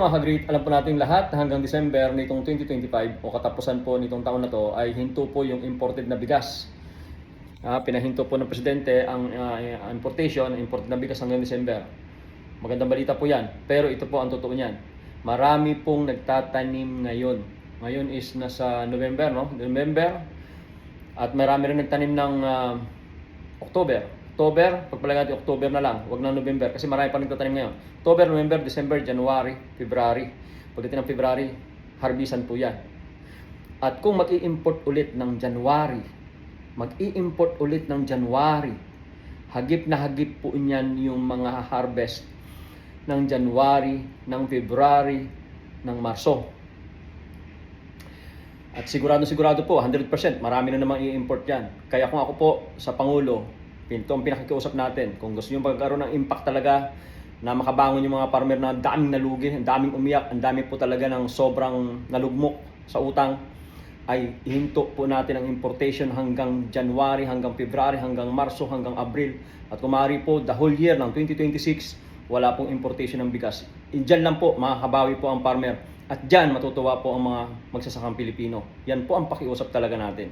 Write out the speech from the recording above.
Mga ka-great, alam po natin lahat na hanggang December nitong 2025 o katapusan po nitong taon na to ay hinto po yung imported na bigas. Pinahinto po ng Presidente ang imported na bigas hanggang December. Magandang balita po yan. Pero ito po ang totoo niyan. Marami pong nagtatanim ngayon. Ngayon is nasa November, no? November. At marami rin nagtanim ng October. Pagpalagay natin October na lang, wag na November kasi marami pa nagtatanim ngayon. October, November, December, January, February. Pagdating ng February, harbisan po yan. At kung mag-i-import ulit ng January, hagip na hagip po niyan yung mga harvest ng January, ng February, ng Marso. At sigurado po, 100%, marami na namang i-import yan. Kaya kung ako po sa Pangulo, ito ang pinakikiusap natin. Kung gusto nyo magkaroon ng impact talaga na makabangon yung mga farmer na daming nalugi, ang daming umiyak, ang dami po talaga ng sobrang nalugmok sa utang, ay ihinto po natin ang importation hanggang January, hanggang February, hanggang Marso, hanggang Abril. At kung maaari po, the whole year ng 2026, wala pong importation ng bigas. Diyan lang po, makakabawi po ang farmer. At diyan matutuwa po ang mga magsasakang Pilipino. Yan po ang pakiusap talaga natin.